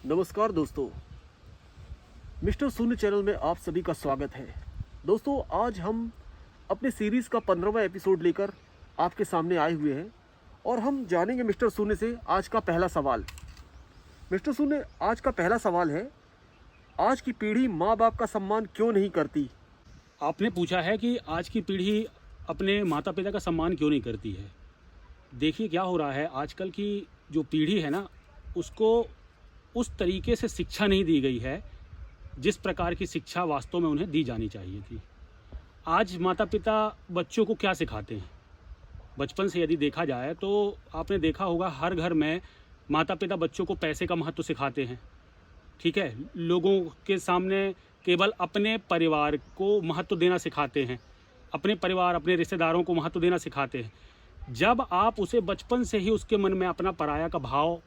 नमस्कार दोस्तों, मिस्टर शून्य चैनल में आप सभी का स्वागत है। दोस्तों, आज हम अपने सीरीज़ का 15वां एपिसोड लेकर आपके सामने आए हुए हैं और हम जानेंगे मिस्टर शून्य से आज का पहला सवाल। मिस्टर शून्य, आज का पहला सवाल है, आज की पीढ़ी माँ बाप का सम्मान क्यों नहीं करती? आपने पूछा है कि आज की पीढ़ी अपने माता पिता का सम्मान क्यों नहीं करती है। देखिए क्या हो रहा है, आजकल की जो पीढ़ी है ना, उसको उस तरीके से शिक्षा नहीं दी गई है जिस प्रकार की शिक्षा वास्तव में उन्हें दी जानी चाहिए थी। आज माता पिता बच्चों को क्या सिखाते हैं, बचपन से यदि देखा जाए तो आपने देखा होगा हर घर में माता पिता बच्चों को पैसे का महत्व सिखाते हैं। ठीक है, लोगों के सामने केवल अपने परिवार को महत्व देना सिखाते हैं, अपने परिवार अपने रिश्तेदारों को महत्व देना सिखाते हैं। जब आप उसे बचपन से ही उसके मन में अपना पराया का भाव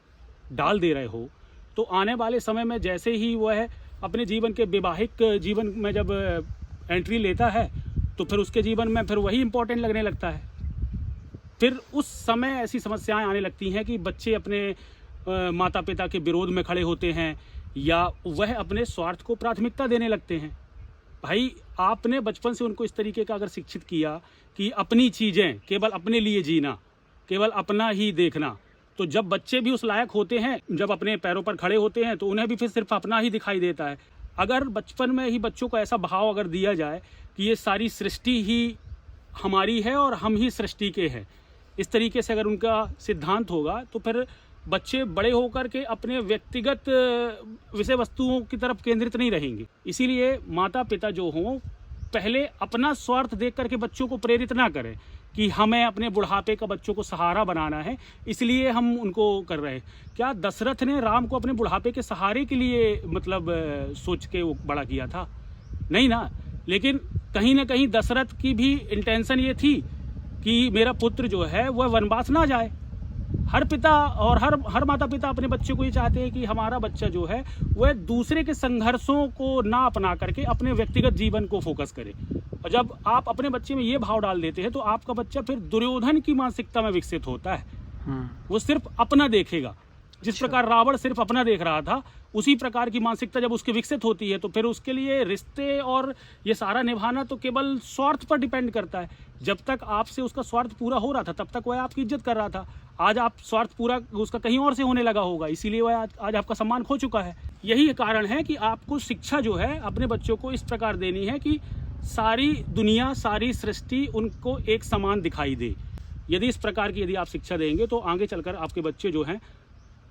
डाल दे रहे हो तो आने वाले समय में जैसे ही वह अपने जीवन के वैवाहिक जीवन में जब एंट्री लेता है तो फिर उसके जीवन में फिर वही इम्पोर्टेंट लगने लगता है। फिर उस समय ऐसी समस्याएं आने लगती हैं कि बच्चे अपने माता पिता के विरोध में खड़े होते हैं या वह अपने स्वार्थ को प्राथमिकता देने लगते हैं। भाई, आपने बचपन से उनको इस तरीके का अगर शिक्षित किया कि अपनी चीज़ें केवल अपने लिए जीना, केवल अपना ही देखना, तो जब बच्चे भी उस लायक होते हैं, जब अपने पैरों पर खड़े होते हैं तो उन्हें भी फिर सिर्फ अपना ही दिखाई देता है। अगर बचपन में ही बच्चों को ऐसा भाव अगर दिया जाए कि ये सारी सृष्टि ही हमारी है और हम ही सृष्टि के हैं, इस तरीके से अगर उनका सिद्धांत होगा तो फिर बच्चे बड़े होकर के अपने व्यक्तिगत विषय वस्तुओं की तरफ केंद्रित नहीं रहेंगे। इसीलिए माता पिता जो हों, पहले अपना स्वार्थ देख करके बच्चों को प्रेरित ना करें कि हमें अपने बुढ़ापे का बच्चों को सहारा बनाना है, इसलिए हम उनको कर रहे हैं। क्या दशरथ ने राम को अपने बुढ़ापे के सहारे के लिए सोच के वो बड़ा किया था? नहीं ना। लेकिन कहीं ना कहीं दशरथ की भी इंटेंशन ये थी कि मेरा पुत्र जो है वह वनवास ना जाए। हर पिता और हर माता पिता अपने बच्चे को ये चाहते हैं कि हमारा बच्चा जो है वह दूसरे के संघर्षों को ना अपना करके अपने व्यक्तिगत जीवन को फोकस करे। और जब आप अपने बच्चे में ये भाव डाल देते हैं तो आपका बच्चा फिर दुर्योधन की मानसिकता में विकसित होता है। वो सिर्फ अपना देखेगा। जिस प्रकार रावण सिर्फ अपना देख रहा था, उसी प्रकार की मानसिकता जब उसकी विकसित होती है तो फिर उसके लिए रिश्ते और ये सारा निभाना तो केवल स्वार्थ पर डिपेंड करता है। जब तक आपसे उसका स्वार्थ पूरा हो रहा था तब तक वह आपकी इज्जत कर रहा था। आज आप स्वार्थ पूरा उसका कहीं और से होने लगा होगा, इसीलिए वह आज आपका सम्मान खो चुका है। यही कारण है कि आपको शिक्षा जो है अपने बच्चों को इस प्रकार देनी है कि सारी दुनिया, सारी सृष्टि उनको एक समान दिखाई दे। यदि इस प्रकार की यदि आप शिक्षा देंगे तो आगे चलकर आपके बच्चे जो हैं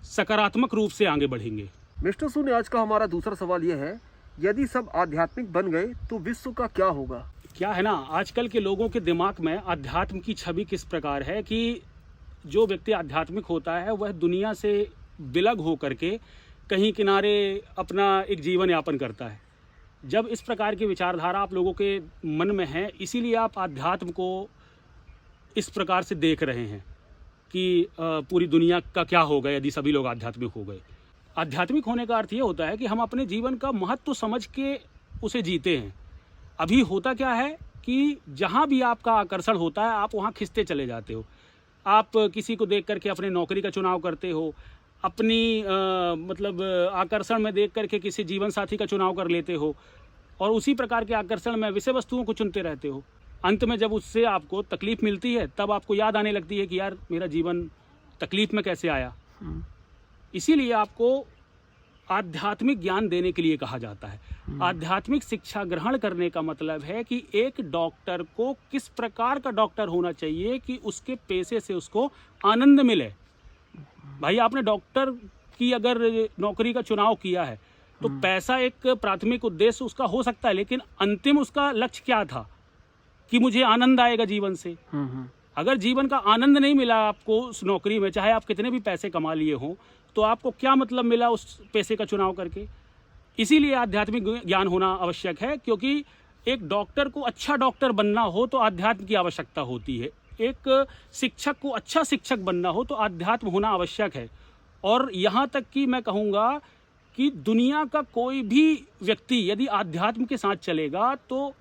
सकारात्मक रूप से आगे बढ़ेंगे। मिस्टर शून्य, आज का हमारा दूसरा सवाल यह है, यदि सब आध्यात्मिक बन गए तो विश्व का क्या होगा? क्या है ना, आजकल के लोगों के दिमाग में अध्यात्म की छवि किस प्रकार है कि जो व्यक्ति आध्यात्मिक होता है वह दुनिया से विलग हो करके कहीं किनारे अपना एक जीवन यापन करता है। जब इस प्रकार की विचारधारा आप लोगों के मन में है, इसीलिए आप आध्यात्म को इस प्रकार से देख रहे हैं कि पूरी दुनिया का क्या होगा यदि सभी लोग आध्यात्मिक हो गए। आध्यात्मिक होने का अर्थ ये होता है कि हम अपने जीवन का महत्व समझ के उसे जीते हैं। अभी होता क्या है कि जहाँ भी आपका आकर्षण होता है आप वहाँ खिंचते चले जाते हो। आप किसी को देख करके अपने नौकरी का चुनाव करते हो, अपनी आकर्षण में देख करके किसी जीवन साथी का चुनाव कर लेते हो और उसी प्रकार के आकर्षण में विषय वस्तुओं को चुनते रहते हो। अंत में जब उससे आपको तकलीफ मिलती है तब आपको याद आने लगती है कि यार मेरा जीवन तकलीफ में कैसे आया। इसीलिए आपको आध्यात्मिक ज्ञान देने के लिए कहा जाता है। आध्यात्मिक शिक्षा ग्रहण करने का मतलब है कि एक डॉक्टर को किस प्रकार का डॉक्टर होना चाहिए कि उसके पेशे से उसको आनंद मिले। भाई, आपने डॉक्टर की अगर नौकरी का चुनाव किया है तो पैसा एक प्राथमिक उद्देश्य उसका हो सकता है, लेकिन अंतिम उसका लक्ष्य क्या था कि मुझे आनंद आएगा जीवन से। अगर जीवन का आनंद नहीं मिला आपको उस नौकरी में, चाहे आप कितने भी पैसे कमा लिए हों, तो आपको क्या मतलब मिला उस पैसे का चुनाव करके। इसीलिए आध्यात्मिक ज्ञान होना आवश्यक है, क्योंकि एक डॉक्टर को अच्छा डॉक्टर बनना हो तो आध्यात्म की आवश्यकता होती है। एक शिक्षक को अच्छा शिक्षक बनना हो तो आध्यात्म होना आवश्यक है। और यहाँ तक कि मैं कहूँगा कि दुनिया का कोई भी व्यक्ति यदि आध्यात्म के साथ चलेगा तो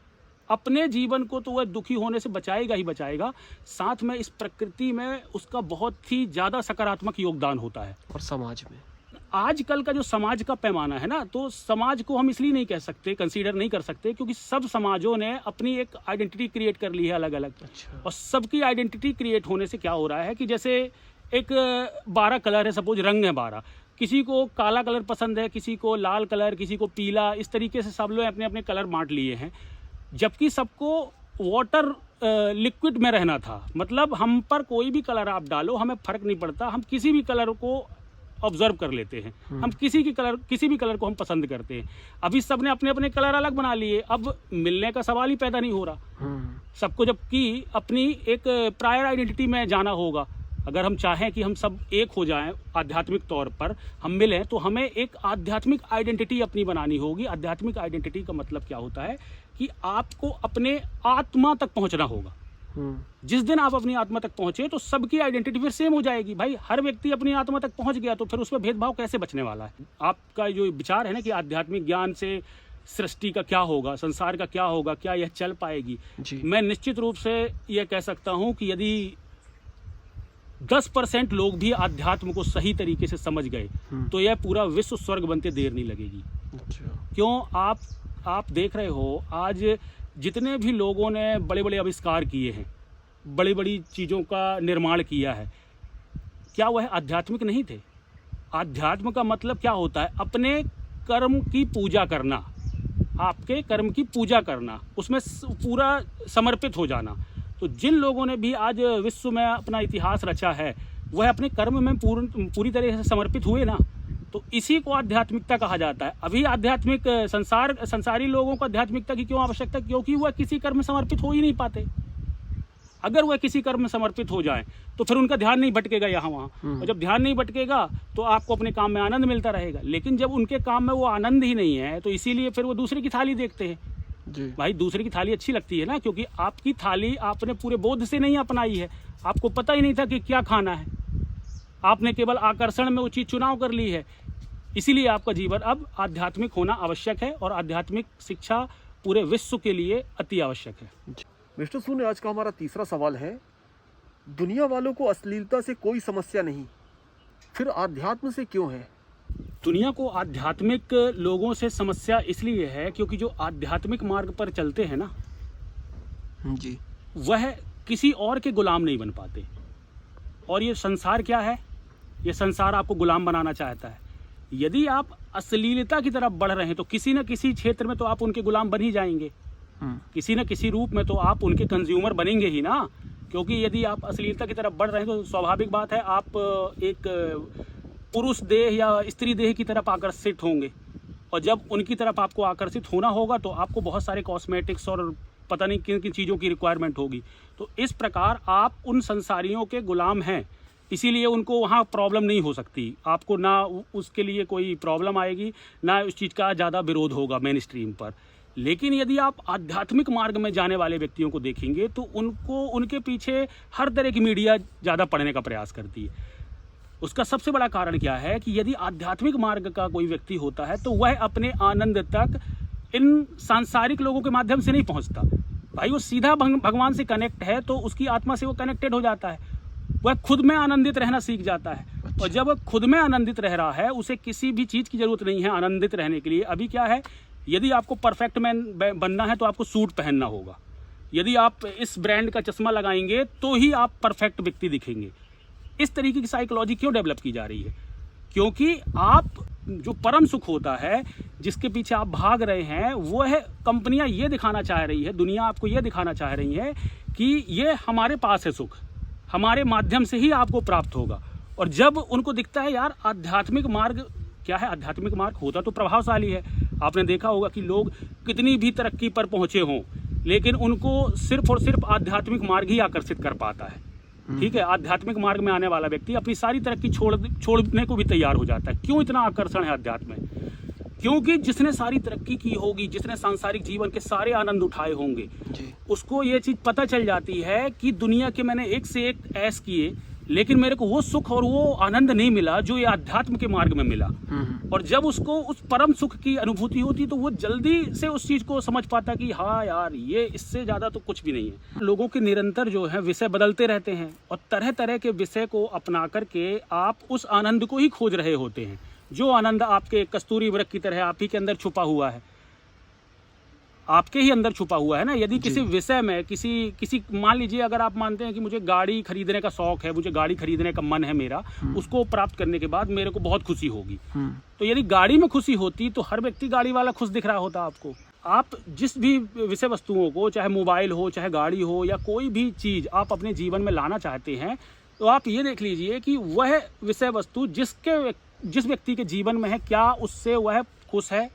अपने जीवन को तो वह दुखी होने से बचाएगा ही बचाएगा, साथ में इस प्रकृति में उसका बहुत ही ज़्यादा सकारात्मक योगदान होता है। और समाज में आजकल का जो समाज का पैमाना है ना, तो समाज को हम इसलिए नहीं कह सकते, कंसीडर नहीं कर सकते, क्योंकि सब समाजों ने अपनी एक आइडेंटिटी क्रिएट कर ली है अलग अलग। अच्छा। और सबकी आइडेंटिटी क्रिएट होने से क्या हो रहा है कि जैसे एक 12 कलर है, सपोज रंग है 12, किसी को काला कलर पसंद है, किसी को लाल कलर, किसी को पीला, इस तरीके से सब लोग अपने अपने कलर बांट लिए हैं। जबकि सबको वाटर लिक्विड में रहना था, मतलब हम पर कोई भी कलर आप डालो हमें फर्क नहीं पड़ता, हम किसी भी कलर को ऑब्जर्व कर लेते हैं, हम किसी भी कलर को हम पसंद करते हैं। अभी सब ने अपने अपने कलर अलग बना लिए, अब मिलने का सवाल ही पैदा नहीं हो रहा सबको, जबकि अपनी एक प्रायर आइडेंटिटी में जाना होगा। अगर हम चाहें कि हम सब एक हो जाएं आध्यात्मिक तौर पर, हम मिलें, तो हमें एक आध्यात्मिक आइडेंटिटी अपनी बनानी होगी। आध्यात्मिक आइडेंटिटी का मतलब क्या होता है कि आपको अपने आत्मा तक पहुंचना होगा। जिस दिन आप अपनी आत्मा तक पहुंचे तो सबकी आइडेंटिटी फिर सेम हो जाएगी। भाई हर व्यक्ति अपनी आत्मा तक पहुंच गया तो फिर उसमें भेदभाव कैसे बचने वाला है। आपका जो विचार है ना कि आध्यात्मिक ज्ञान से सृष्टि का क्या होगा, संसार का क्या होगा, क्या यह चल पाएगी जी। मैं निश्चित रूप से यह कह सकता हूं कि यदि 10% लोग भी आध्यात्म को सही तरीके से समझ गए तो यह पूरा विश्व स्वर्ग बनते देर नहीं लगेगी। अच्छा। क्यों, आप देख रहे हो आज जितने भी लोगों ने बड़े बड़े आविष्कार किए हैं, बड़ी बड़ी चीज़ों का निर्माण किया है, क्या वह आध्यात्मिक नहीं थे? आध्यात्म का मतलब क्या होता है? अपने कर्म की पूजा करना, आपके कर्म की पूजा करना, उसमें पूरा समर्पित हो जाना। तो जिन लोगों ने भी आज विश्व में अपना इतिहास रचा है वह अपने कर्म में पूरी तरह से समर्पित हुए ना, तो इसी को आध्यात्मिकता कहा जाता है। अभी आध्यात्मिक संसारी लोगों को आध्यात्मिकता की क्यों आवश्यकता? क्योंकि वह किसी कर्म में समर्पित हो ही नहीं पाते। अगर वह किसी कर्म में समर्पित हो जाए तो फिर उनका ध्यान नहीं भटकेगा यहाँ वहाँ, और जब ध्यान नहीं भटकेगा तो आपको अपने काम में आनंद मिलता रहेगा। लेकिन जब उनके काम में वो आनंद ही नहीं है तो इसीलिए फिर वो दूसरे की थाली देखते हैं। जी। भाई दूसरे की थाली अच्छी लगती है ना, क्योंकि आपकी थाली आपने पूरे बोध से नहीं अपनाई है, आपको पता ही नहीं था कि क्या खाना है, आपने केवल आकर्षण में वो चीज़ चुनाव कर ली है। इसीलिए आपका जीवन अब आध्यात्मिक होना आवश्यक है और आध्यात्मिक शिक्षा पूरे विश्व के लिए अति आवश्यक है। मिस्टर सून, आज का हमारा तीसरा सवाल है, दुनिया वालों को अश्लीलता से कोई समस्या नहीं, फिर आध्यात्म से क्यों है? दुनिया को आध्यात्मिक लोगों से समस्या इसलिए है क्योंकि जो आध्यात्मिक मार्ग पर चलते हैं ना जी, वह किसी और के गुलाम नहीं बन पाते। और ये संसार क्या है? ये संसार आपको गुलाम बनाना चाहता है। यदि आप अश्लीलता की तरफ बढ़ रहे हैं तो किसी न किसी क्षेत्र में तो आप उनके गुलाम बन ही जाएंगे, किसी न किसी रूप में तो आप उनके कंज्यूमर बनेंगे ही ना। क्योंकि यदि आप अश्लीलता की तरफ बढ़ रहे हैं तो स्वाभाविक बात है आप एक पुरुष देह या स्त्री देह की तरफ आकर्षित होंगे, और जब उनकी तरफ आपको आकर्षित होना होगा तो आपको बहुत सारे कॉस्मेटिक्स और पता नहीं किन किन चीज़ों की रिक्वायरमेंट होगी। तो इस प्रकार आप उन संसारियों के गुलाम हैं, इसीलिए उनको वहाँ प्रॉब्लम नहीं हो सकती, आपको ना उसके लिए कोई प्रॉब्लम आएगी, ना उस चीज़ का ज़्यादा विरोध होगा मेन स्ट्रीम पर। लेकिन यदि आप आध्यात्मिक मार्ग में जाने वाले व्यक्तियों को देखेंगे तो उनको उनके पीछे हर तरह की मीडिया ज़्यादा पढ़ने का प्रयास करती है। उसका सबसे बड़ा कारण क्या है कि यदि आध्यात्मिक मार्ग का कोई व्यक्ति होता है तो वह अपने आनंद तक इन सांसारिक लोगों के माध्यम से नहीं पहुंचता। भाई वो सीधा भगवान से कनेक्ट है तो उसकी आत्मा से वो कनेक्टेड हो जाता है, वह खुद में आनंदित रहना सीख जाता है। अच्छा। और जब वह खुद में आनंदित रह रहा है उसे किसी भी चीज़ की ज़रूरत नहीं है आनंदित रहने के लिए। अभी क्या है, यदि आपको परफेक्ट मैन बनना है तो आपको सूट पहनना होगा, यदि आप इस ब्रांड का चश्मा लगाएंगे तो ही आप परफेक्ट व्यक्ति दिखेंगे। इस तरीके की साइकोलॉजी क्यों डेवलप की जा रही है? क्योंकि आप जो परम सुख होता है जिसके पीछे आप भाग रहे हैं वो है, कंपनियां ये दिखाना चाह रही है, दुनिया आपको ये दिखाना चाह रही है कि ये हमारे पास है सुख, हमारे माध्यम से ही आपको प्राप्त होगा। और जब उनको दिखता है यार आध्यात्मिक मार्ग क्या है, आध्यात्मिक मार्ग होता तो प्रभावशाली है। आपने देखा होगा कि लोग कितनी भी तरक्की पर पहुंचे हों लेकिन उनको सिर्फ और सिर्फ आध्यात्मिक मार्ग ही आकर्षित कर पाता है। ठीक है, आध्यात्मिक मार्ग में आने वाला व्यक्ति अपनी सारी तरक्की छोड़ने को भी तैयार हो जाता है। क्यों इतना आकर्षण है अध्यात्म में? क्योंकि जिसने सारी तरक्की की होगी, जिसने सांसारिक जीवन के सारे आनंद उठाए होंगे जी। उसको ये चीज़ पता चल जाती है कि दुनिया के मैंने एक से एक ऐश किए लेकिन मेरे को वो सुख और वो आनंद नहीं मिला जो ये आध्यात्म के मार्ग में मिला। और जब उसको उस परम सुख की अनुभूति होती तो वो जल्दी से उस चीज़ को समझ पाता कि हाँ यार ये इससे ज़्यादा तो कुछ भी नहीं है। लोगों के निरंतर जो है विषय बदलते रहते हैं और तरह तरह के विषय को अपना करके आप उस आनंद को ही खोज रहे होते हैं। जो आनंद आपके कस्तूरी वृक्ष की तरह आप ही के अंदर छुपा हुआ है, आपके ही अंदर छुपा हुआ है ना। यदि किसी विषय में किसी मान लीजिए अगर आप मानते हैं कि मुझे गाड़ी खरीदने का शौक है, मुझे गाड़ी खरीदने का मन है मेरा, उसको प्राप्त करने के बाद मेरे को बहुत खुशी होगी। तो यदि गाड़ी में खुशी होती तो हर व्यक्ति गाड़ी वाला खुश दिख रहा होता आपको। आप जिस भी विषय वस्तुओं को, चाहे मोबाइल हो, चाहे गाड़ी हो, या कोई भी चीज़ आप अपने जीवन में लाना चाहते हैं, तो आप ये देख लीजिए कि वह विषय वस्तु जिस व्यक्ति के जीवन में है, क्या उससे वह खुश है।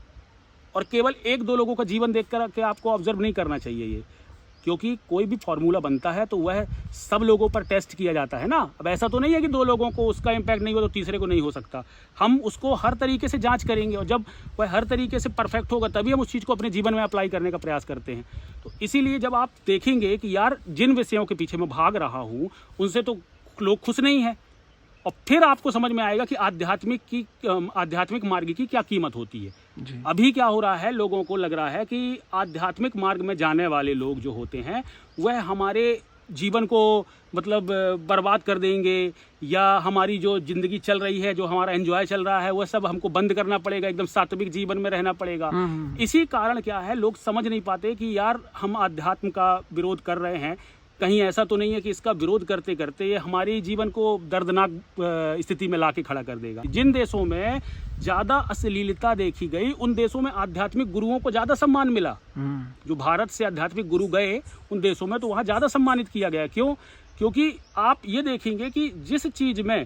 और केवल एक दो लोगों का जीवन देख कर के आपको ऑब्जर्व नहीं करना चाहिए ये, क्योंकि कोई भी फॉर्मूला बनता है तो वह सब लोगों पर टेस्ट किया जाता है ना। अब ऐसा तो नहीं है कि दो लोगों को उसका इम्पैक्ट नहीं हो तो तीसरे को नहीं हो सकता। हम उसको हर तरीके से जांच करेंगे, और जब वह हर तरीके से परफेक्ट होगा तभी हम उस चीज़ को अपने जीवन में अप्लाई करने का प्रयास करते हैं। तो इसीलिए जब आप देखेंगे कि यार जिन विषयों के पीछे मैं भाग रहा हूँ उनसे तो लोग खुश नहीं है, और फिर आपको समझ में आएगा कि आध्यात्मिक मार्ग की क्या कीमत होती है। अभी क्या हो रहा है, लोगों को लग रहा है कि आध्यात्मिक मार्ग में जाने वाले लोग जो होते हैं वह हमारे जीवन को मतलब बर्बाद कर देंगे, या हमारी जो ज़िंदगी चल रही है, जो हमारा एंजॉय चल रहा है, वह सब हमको बंद करना पड़ेगा, एकदम सात्विक जीवन में रहना पड़ेगा। इसी कारण क्या है, लोग समझ नहीं पाते कि यार हम आध्यात्म का विरोध कर रहे हैं, कहीं ऐसा तो नहीं है कि इसका विरोध करते करते ये हमारे जीवन को दर्दनाक स्थिति में लाके खड़ा कर देगा। जिन देशों में ज़्यादा अश्लीलता देखी गई उन देशों में आध्यात्मिक गुरुओं को ज़्यादा सम्मान मिला। जो भारत से आध्यात्मिक गुरु गए उन देशों में तो वहाँ ज़्यादा सम्मानित किया गया। क्यों? क्योंकि आप ये देखेंगे कि जिस चीज़ में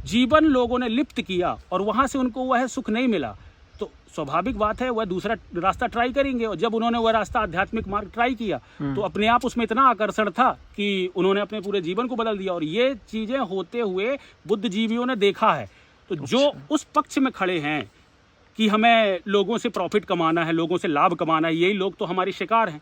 जीवन लोगों ने लिप्त किया और वहाँ से उनको वह सुख नहीं मिला, तो स्वाभाविक बात है वह दूसरा रास्ता ट्राई करेंगे। और जब उन्होंने वह रास्ता आध्यात्मिक मार्ग ट्राई किया तो अपने आप उसमें इतना आकर्षण था कि उन्होंने अपने पूरे जीवन को बदल दिया। और ये चीज़ें होते हुए बुद्धिजीवियों ने देखा है। तो जो उस पक्ष में खड़े हैं कि हमें लोगों से प्रॉफिट कमाना है, लोगों से लाभ कमाना है, यही लोग तो हमारे शिकार हैं।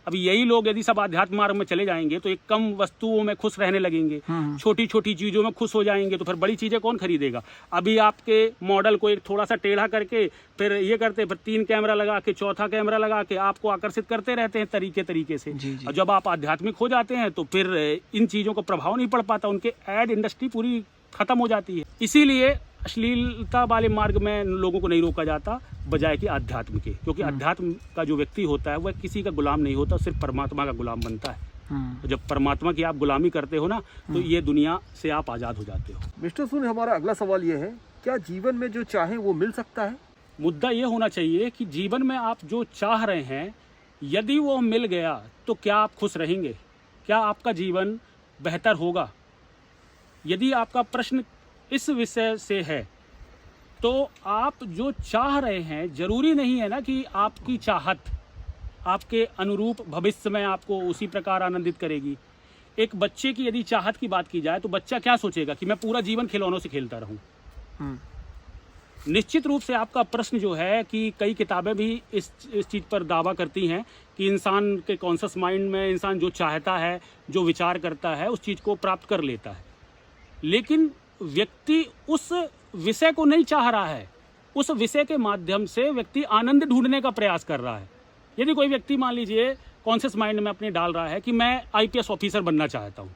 अभी यही लोग यदि सब आध्यात्म मार्ग में चले जाएंगे तो एक कम वस्तुओं में खुश रहने लगेंगे, छोटी छोटी चीज़ों में खुश हो जाएंगे, तो फिर बड़ी चीज़ें कौन खरीदेगा। अभी आपके मॉडल को एक थोड़ा सा टेढ़ा करके फिर ये करते, फिर 3 कैमरा लगा के, चौथा कैमरा लगा के आपको आकर्षित करते रहते हैं तरीके से। और जब आप आध्यात्मिक हो जाते हैं तो फिर इन चीज़ों का प्रभाव नहीं पड़ पाता, उनके एड इंडस्ट्री पूरी खत्म हो जाती है। इसीलिए अश्लीलता वाले मार्ग में लोगों को नहीं रोका जाता बजाय कि आध्यात्म के, क्योंकि अध्यात्म का जो व्यक्ति होता है वह किसी का गुलाम नहीं होता, सिर्फ परमात्मा का गुलाम बनता है। तो जब परमात्मा की आप गुलामी करते हो ना तो ये दुनिया से आप आज़ाद हो जाते हो। मिस्टर सुन, हमारा अगला सवाल ये है, क्या जीवन में जो चाहे वो मिल सकता है? मुद्दा ये होना चाहिए कि जीवन में आप जो चाह रहे हैं यदि वो मिल गया तो क्या आप खुश रहेंगे, क्या आपका जीवन बेहतर होगा। यदि आपका प्रश्न इस विषय से है तो आप जो चाह रहे हैं जरूरी नहीं है ना कि आपकी चाहत आपके अनुरूप भविष्य में आपको उसी प्रकार आनंदित करेगी। एक बच्चे की यदि चाहत की बात की जाए तो बच्चा क्या सोचेगा कि मैं पूरा जीवन खिलौनों से खेलता रहूं। निश्चित रूप से आपका प्रश्न जो है कि कई किताबें भी इस चीज़ पर दावा करती हैं कि इंसान के कॉन्शियस माइंड में इंसान जो चाहता है, जो विचार करता है, उस चीज़ को प्राप्त कर लेता है। लेकिन व्यक्ति उस विषय को नहीं चाह रहा है, उस विषय के माध्यम से व्यक्ति आनंद ढूंढने का प्रयास कर रहा है। यदि कोई व्यक्ति मान लीजिए कॉन्शियस माइंड में अपने डाल रहा है कि मैं आईपीएस ऑफिसर बनना चाहता हूँ,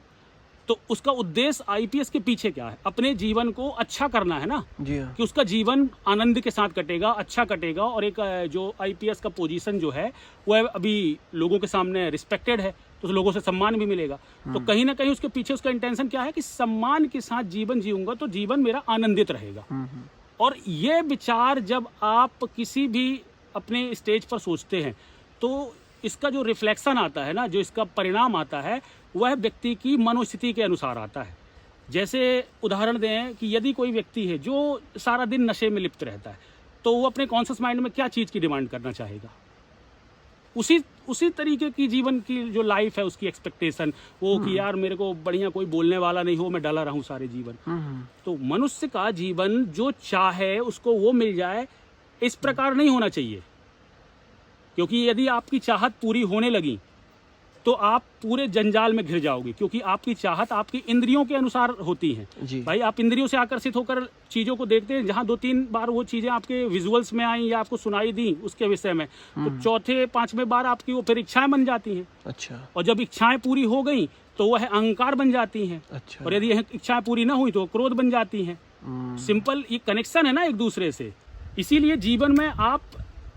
तो उसका उद्देश्य आईपीएस के पीछे क्या है, अपने जीवन को अच्छा करना है ना जी हाँ। कि उसका जीवन आनंद के साथ कटेगा, अच्छा कटेगा। और एक जो आईपीएस का पोजीशन जो है वह अभी लोगों के सामने रिस्पेक्टेड है, तो लोगों से सम्मान भी मिलेगा। तो कहीं ना कहीं उसके पीछे उसका इंटेंशन क्या है कि सम्मान के साथ जीवन जीऊंगा तो जीवन मेरा आनंदित रहेगा। और ये विचार जब आप किसी भी अपने स्टेज पर सोचते हैं तो इसका जो रिफ्लेक्शन आता है ना, जो इसका परिणाम आता है, वह व्यक्ति की मनोस्थिति के अनुसार आता है। जैसे उदाहरण दें कि यदि कोई व्यक्ति है जो सारा दिन नशे में लिप्त रहता है तो वो अपने कॉन्शियस माइंड में क्या चीज़ की डिमांड करना चाहेगा, उसी तरीके की जीवन की जो लाइफ है उसकी एक्सपेक्टेशन वो कि यार मेरे को बढ़िया कोई बोलने वाला नहीं हो, मैं डला रहूं सारे जीवन। तो मनुष्य का जीवन जो चाहे उसको वो मिल जाए, इस प्रकार नहीं होना चाहिए। क्योंकि यदि आपकी चाहत पूरी होने लगी तो आप पूरे जंजाल में घिर जाओगे, क्योंकि आपकी चाहत आपकी इंद्रियों के अनुसार होती है। भाई आप इंद्रियों से आकर्षित होकर चीज़ों को देखते हैं, जहाँ 2-3 बार वो चीज़ें आपके विजुअल्स में आई या आपको सुनाई दी उसके विषय में, तो चौथे 5वें बार आपकी वो फिर इच्छाएं बन जाती हैं। अच्छा। और जब इच्छाएं पूरी हो गई तो वह अहंकार बन जाती हैं। अच्छा। और यदि इच्छाएं पूरी ना हुई तो क्रोध बन जाती हैं। सिंपल ये कनेक्शन है ना एक दूसरे से। इसीलिए जीवन में आप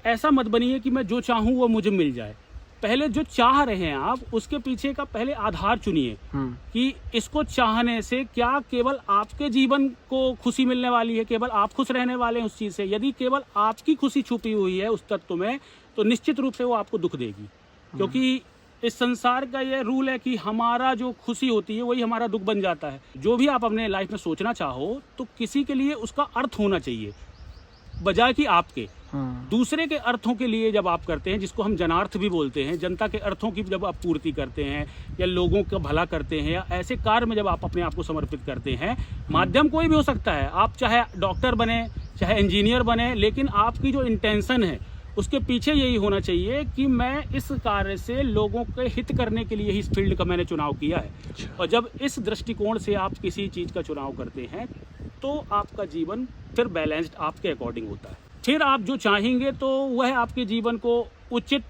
ऐसा मत बनिए कि मैं जो चाहूँ वो मुझे मिल जाए। पहले जो चाह रहे हैं आप, उसके पीछे का पहले आधार चुनिए कि इसको चाहने से क्या केवल आपके जीवन को खुशी मिलने वाली है, केवल आप खुश रहने वाले हैं उस चीज़ से। यदि केवल आपकी खुशी छुपी हुई है उस तत्व में, तो निश्चित रूप से वो आपको दुख देगी। क्योंकि इस संसार का ये रूल है कि हमारा जो खुशी होती है वही हमारा दुख बन जाता है। जो भी आप अपने लाइफ में सोचना चाहो तो किसी के लिए उसका अर्थ होना चाहिए, बजाय कि आपके। दूसरे के अर्थों के लिए जब आप करते हैं, जिसको हम जनार्थ भी बोलते हैं, जनता के अर्थों की जब आप पूर्ति करते हैं या लोगों का भला करते हैं या ऐसे कार्य में जब आप अपने आप को समर्पित करते हैं, माध्यम कोई भी हो सकता है, आप चाहे डॉक्टर बने चाहे इंजीनियर बने, लेकिन आपकी जो इंटेंशन है उसके पीछे यही होना चाहिए कि मैं इस कार्य से लोगों के हित करने के लिए ही इस फील्ड का मैंने चुनाव किया है। और जब इस दृष्टिकोण से आप किसी चीज़ का चुनाव करते हैं तो आपका जीवन फिर बैलेंस्ड आपके अकॉर्डिंग होता है। फिर आप जो चाहेंगे तो वह आपके जीवन को उचित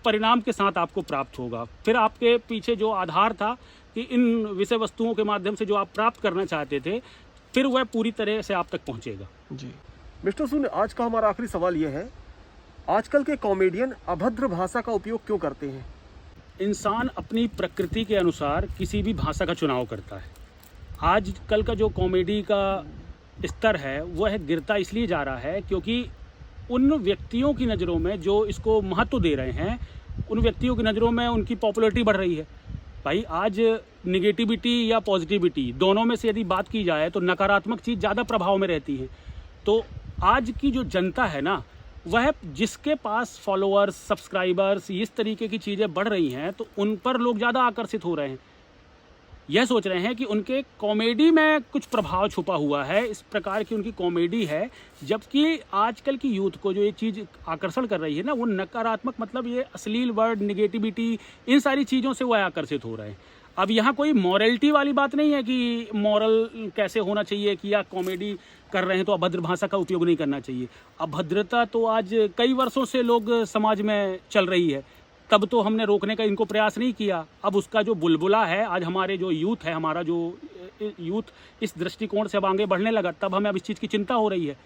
परिणाम के साथ आपको प्राप्त होगा। फिर आपके पीछे जो आधार था कि इन विषय वस्तुओं के माध्यम से जो आप प्राप्त करना चाहते थे, फिर वह पूरी तरह से आप तक पहुंचेगा। जी मिस्टर सुन, आज का हमारा आखिरी सवाल यह है, आजकल के कॉमेडियन अभद्र भाषा का उपयोग क्यों करते हैं? इंसान अपनी प्रकृति के अनुसार किसी भी भाषा का चुनाव करता है। आजकल का जो कॉमेडी का स्तर है वह गिरता इसलिए जा रहा है क्योंकि उन व्यक्तियों की नज़रों में जो इसको महत्व दे रहे हैं, उन व्यक्तियों की नज़रों में उनकी पॉपुलैरिटी बढ़ रही है। भाई आज निगेटिविटी या पॉजिटिविटी दोनों में से यदि बात की जाए तो नकारात्मक चीज़ ज़्यादा प्रभाव में रहती है। तो आज की जो जनता है ना, वह जिसके पास फॉलोअर्स, सब्सक्राइबर्स, इस तरीके की चीज़ें बढ़ रही हैं तो उन पर लोग ज़्यादा आकर्षित हो रहे हैं। यह सोच रहे हैं कि उनके कॉमेडी में कुछ प्रभाव छुपा हुआ है, इस प्रकार की उनकी कॉमेडी है। जबकि आजकल की यूथ को जो ये चीज़ आकर्षण कर रही है ना, वो नकारात्मक, मतलब ये अश्लील वर्ड, निगेटिविटी, इन सारी चीज़ों से वह आकर्षित हो रहे हैं। अब यहाँ कोई मॉरलिटी वाली बात नहीं है कि मॉरल कैसे होना चाहिए कि या कॉमेडी कर रहे हैं तो अभद्र भाषा का उपयोग नहीं करना चाहिए। अभद्रता तो आज कई वर्षों से लोग समाज में चल रही है, तब तो हमने रोकने का इनको प्रयास नहीं किया। अब उसका जो बुलबुला है, आज हमारे जो यूथ है, हमारा जो यूथ इस दृष्टिकोण से अब आगे बढ़ने लगा, तब हमें अब इस चीज़ की चिंता हो रही है।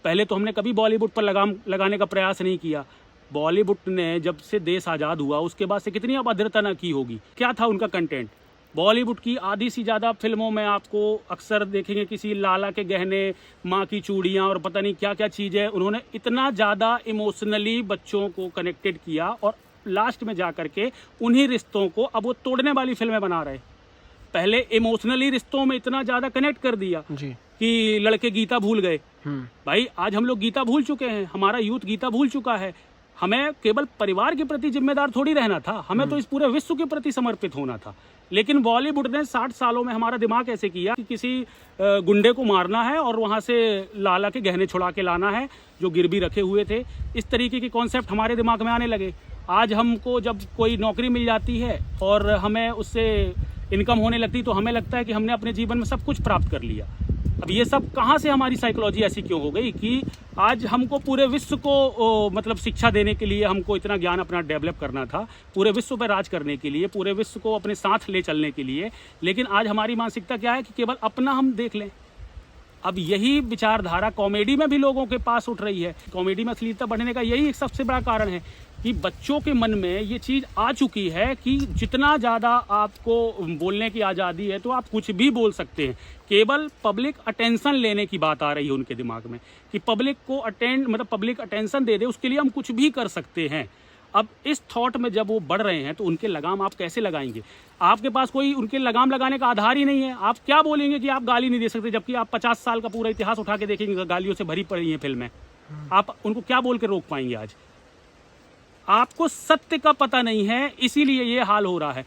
पहले तो हमने कभी बॉलीवुड पर लगाम लगाने का प्रयास नहीं किया। बॉलीवुड ने जब से देश आज़ाद हुआ उसके बाद से कितनी अभद्रता न की होगी। क्या था उनका कंटेंट? बॉलीवुड की आधी से ज़्यादा फिल्मों में आपको अक्सर देखेंगे किसी लाला के गहने, माँ की चूड़ियाँ और पता नहीं क्या क्या चीज़ें। उन्होंने इतना ज़्यादा इमोशनली बच्चों को कनेक्टेड किया और लास्ट में जा करके उन्हीं रिश्तों को अब वो तोड़ने वाली फिल्में बना रहे। पहले इमोशनली रिश्तों में इतना ज़्यादा कनेक्ट कर दिया जी कि लड़के गीता भूल गए। भाई आज हम लोग गीता भूल चुके हैं, हमारा यूथ गीता भूल चुका है। हमें केवल परिवार के प्रति जिम्मेदार थोड़ी रहना था, हमें तो इस पूरे विश्व के प्रति समर्पित होना था। लेकिन बॉलीवुड ने 60 सालों में हमारा दिमाग ऐसे किया कि किसी गुंडे को मारना है और वहाँ से लाला के गहने छुड़ा के लाना है जो गिरवी रखे हुए थे। इस तरीके के कॉन्सेप्ट हमारे दिमाग में आने लगे। आज हमको जब कोई नौकरी मिल जाती है और हमें उससे इनकम होने लगती तो हमें लगता है कि हमने अपने जीवन में सब कुछ प्राप्त कर लिया। अब ये सब कहाँ से हमारी साइकोलॉजी ऐसी क्यों हो गई कि आज हमको पूरे विश्व को मतलब शिक्षा देने के लिए हमको इतना ज्ञान अपना डेवलप करना था, पूरे विश्व पर राज करने के लिए, पूरे विश्व को अपने साथ ले चलने के लिए। लेकिन आज हमारी मानसिकता क्या है कि केवल अपना हम देख लें। अब यही विचारधारा कॉमेडी में भी लोगों के पास उठ रही है। कॉमेडी में अश्लीलता बढ़ने का यही एक सबसे बड़ा कारण है कि बच्चों के मन में ये चीज़ आ चुकी है कि जितना ज़्यादा आपको बोलने की आज़ादी है तो आप कुछ भी बोल सकते हैं। केवल पब्लिक अटेंशन लेने की बात आ रही है उनके दिमाग में कि पब्लिक को पब्लिक अटेंशन दे दे, उसके लिए हम कुछ भी कर सकते हैं। अब इस थॉट में जब वो बढ़ रहे हैं तो उनके लगाम आप कैसे लगाएंगे? आपके पास कोई उनके लगाम लगाने का आधार ही नहीं है। आप क्या बोलेंगे कि आप गाली नहीं दे सकते, जबकि आप 50 साल का पूरा इतिहास उठा के देखेंगे, गालियों से भरी पड़ी हैं फिल्में। आप उनको क्या बोल के रोक पाएंगे? आज आपको सत्य का पता नहीं है, इसीलिए ये हाल हो रहा है।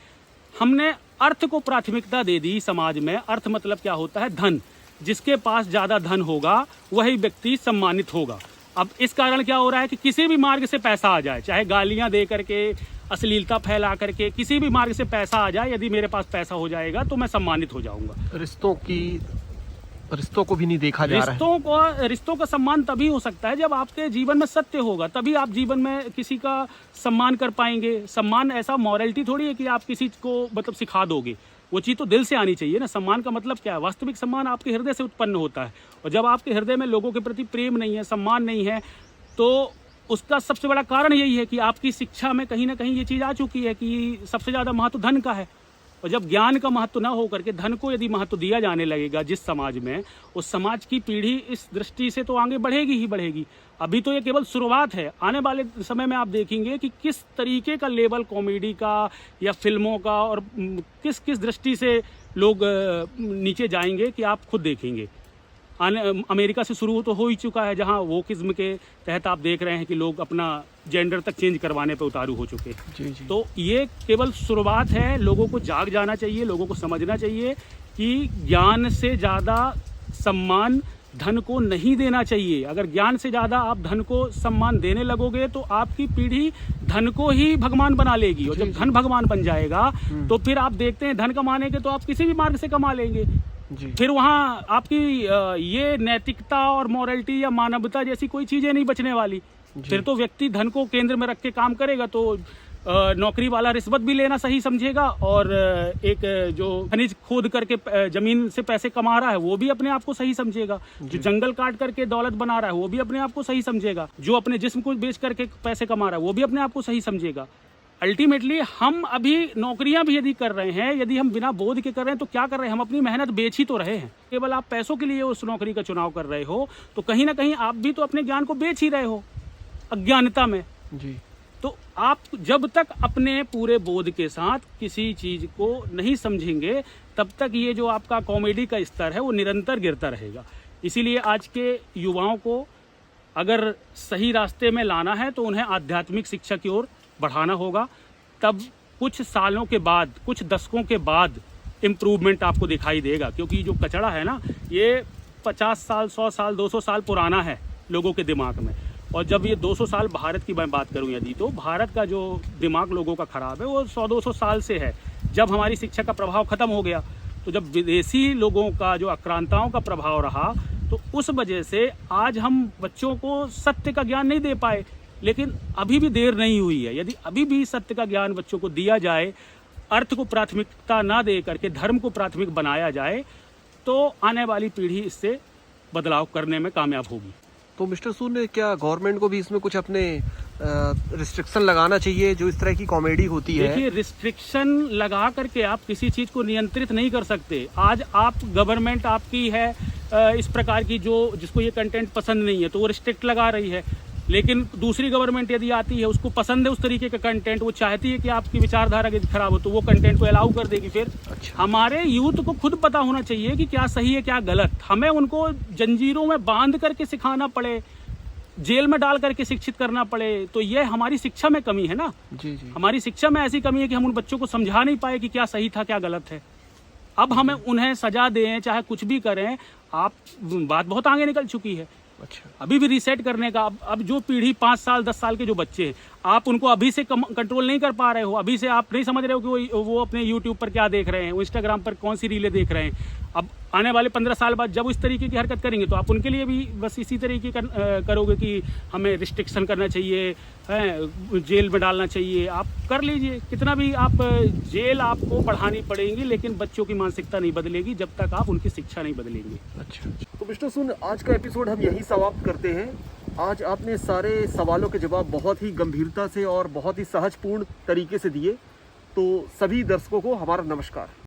हमने अर्थ को प्राथमिकता दे दी समाज में। अर्थ मतलब क्या होता है? धन। जिसके पास ज़्यादा धन होगा वही व्यक्ति सम्मानित होगा। अब इस कारण क्या हो रहा है कि किसी भी मार्ग से पैसा आ जाए, चाहे गालियां दे करके, अश्लीलता फैला करके, किसी भी मार्ग से पैसा आ जाए, यदि मेरे पास पैसा हो जाएगा तो मैं सम्मानित हो जाऊंगा। रिश्तों को भी नहीं देखा जा रहा है। रिश्तों का सम्मान तभी हो सकता है जब आपके जीवन में सत्य होगा, तभी आप जीवन में किसी का सम्मान कर पाएंगे। सम्मान ऐसा मॉरलिटी थोड़ी है कि आप किसी को मतलब सिखा दोगे। वो चीज़ तो दिल से आनी चाहिए ना। सम्मान का मतलब क्या है? वास्तविक सम्मान आपके हृदय से उत्पन्न होता है, और जब आपके हृदय में लोगों के प्रति प्रेम नहीं है, सम्मान नहीं है, तो उसका सबसे बड़ा कारण यही है कि आपकी शिक्षा में कहीं ना कहीं ये चीज़ आ चुकी है कि सबसे ज़्यादा महत्व धन का है। और जब ज्ञान का महत्व ना हो करके धन को यदि महत्व दिया जाने लगेगा जिस समाज में, उस समाज की पीढ़ी इस दृष्टि से तो आगे बढ़ेगी ही बढ़ेगी। अभी तो ये केवल शुरुआत है। आने वाले समय में आप देखेंगे कि किस तरीके का लेवल कॉमेडी का या फिल्मों का और किस किस दृष्टि से लोग नीचे जाएंगे कि आप खुद देखेंगे। अमेरिका से शुरू तो हो ही चुका है, जहां वोकिज्म के तहत आप देख रहे हैं कि लोग अपना जेंडर तक चेंज करवाने पे उतारू हो चुके हैं। जी जी। तो ये केवल शुरुआत है। लोगों को जाग जाना चाहिए, लोगों को समझना चाहिए कि ज्ञान से ज़्यादा सम्मान धन को नहीं देना चाहिए। अगर ज्ञान से ज़्यादा आप धन को सम्मान देने लगोगे तो आपकी पीढ़ी धन को ही भगवान बना लेगी, और जब धन भगवान बन जाएगा तो फिर आप देखते हैं धन कमाने के तो आप किसी भी मार्ग से कमा लेंगे। फिर वहाँ आपकी ये नैतिकता और मॉरलिटी या मानवता जैसी कोई चीज़ें नहीं बचने वाली। फिर तो व्यक्ति धन को केंद्र में रख के काम करेगा, तो नौकरी वाला रिश्वत भी लेना सही समझेगा, और एक जो खनिज खोद करके जमीन से पैसे कमा रहा है वो भी अपने आप को सही समझेगा, जो जंगल काट करके दौलत बना रहा है वो भी अपने आप को सही समझेगा, जो अपने जिस्म को बेच करके पैसे कमा रहा है वो भी अपने आप को सही समझेगा। अल्टीमेटली हम अभी नौकरियां भी यदि कर रहे हैं, यदि हम बिना बोध के कर रहे हैं तो क्या कर रहे हैं? हम अपनी मेहनत बेच ही तो रहे हैं। केवल आप पैसों के लिए उस नौकरी का चुनाव कर रहे हो तो कहीं ना कहीं आप भी तो अपने ज्ञान को बेच ही रहे हो अज्ञानता में जी। तो आप जब तक अपने पूरे बोध के साथ किसी चीज को नहीं समझेंगे तब तक ये जो आपका कॉमेडी का स्तर है वो निरंतर गिरता रहेगा। इसीलिए आज के युवाओं को अगर सही रास्ते में लाना है तो उन्हें आध्यात्मिक शिक्षा की ओर बढ़ाना होगा। तब कुछ सालों के बाद, कुछ दशकों के बाद इम्प्रूवमेंट आपको दिखाई देगा, क्योंकि जो कचड़ा है ना ये 50 साल, 100 साल, 200 साल पुराना है लोगों के दिमाग में। और जब ये 200 साल भारत की मैं बात करूं यदि, तो भारत का जो दिमाग लोगों का खराब है वो 100-200 साल से है। जब हमारी शिक्षा का प्रभाव खत्म हो गया तो जब विदेशी लोगों का जो आक्रांताओं का प्रभाव रहा तो उस वजह से आज हम बच्चों को सत्य का ज्ञान नहीं दे पाए। लेकिन अभी भी देर नहीं हुई है। यदि अभी भी सत्य का ज्ञान बच्चों को दिया जाए, अर्थ को प्राथमिकता ना दे करके धर्म को प्राथमिक बनाया जाए, तो आने वाली पीढ़ी इससे बदलाव करने में कामयाब होगी। तो मिस्टर सून, क्या गवर्नमेंट को भी इसमें कुछ अपने रिस्ट्रिक्शन लगाना चाहिए जो इस तरह की कॉमेडी होती है? देखिए, रिस्ट्रिक्शन लगा करके आप किसी चीज़ को नियंत्रित नहीं कर सकते। आज आप गवर्नमेंट आपकी है इस प्रकार की जो जिसको ये कंटेंट पसंद नहीं है तो वो रिस्ट्रिक्ट लगा रही है, लेकिन दूसरी गवर्नमेंट यदि आती है उसको पसंद है उस तरीके का कंटेंट, वो चाहती है कि आपकी विचारधारा यदि खराब हो तो वो कंटेंट को अलाउ कर देगी। फिर हमारे यूथ को खुद पता होना चाहिए कि क्या सही है क्या गलत। हमें उनको जंजीरों में बांध करके सिखाना पड़े, जेल में डाल करके शिक्षित करना पड़े, तो ये हमारी शिक्षा में कमी है ना। जी जी। हमारी शिक्षा में ऐसी कमी है कि हम उन बच्चों को समझा नहीं पाए कि क्या सही था क्या गलत है। अब हमें उन्हें सजा दें चाहे कुछ भी करें, आप बात बहुत आगे निकल चुकी है। अच्छा, अभी भी रीसेट करने का। अब जो पीढ़ी 5 साल 10 साल के जो बच्चे हैं, आप उनको अभी से कंट्रोल नहीं कर पा रहे हो। अभी से आप नहीं समझ रहे हो कि वो अपने यूट्यूब पर क्या देख रहे हैं, इंस्टाग्राम पर कौन सी रीलें देख रहे हैं। अब आने वाले 15 साल बाद जब इस तरीके की हरकत करेंगे तो आप उनके लिए भी बस इसी तरीके करोगे कि हमें रिस्ट्रिक्शन करना चाहिए, जेल में डालना चाहिए। आप कर लीजिए कितना भी, आप जेल आपको बढ़ानी पड़ेगी, लेकिन बच्चों की मानसिकता नहीं बदलेगी जब तक आप उनकी शिक्षा नहीं बदलेंगे। अच्छा, तो मिस्टर सुन, आज का एपिसोड हम यहीं समाप्त करते हैं। आज आपने सारे सवालों के जवाब बहुत ही गंभीरता से और बहुत ही सहजपूर्ण तरीके से दिए, तो सभी दर्शकों को हमारा नमस्कार।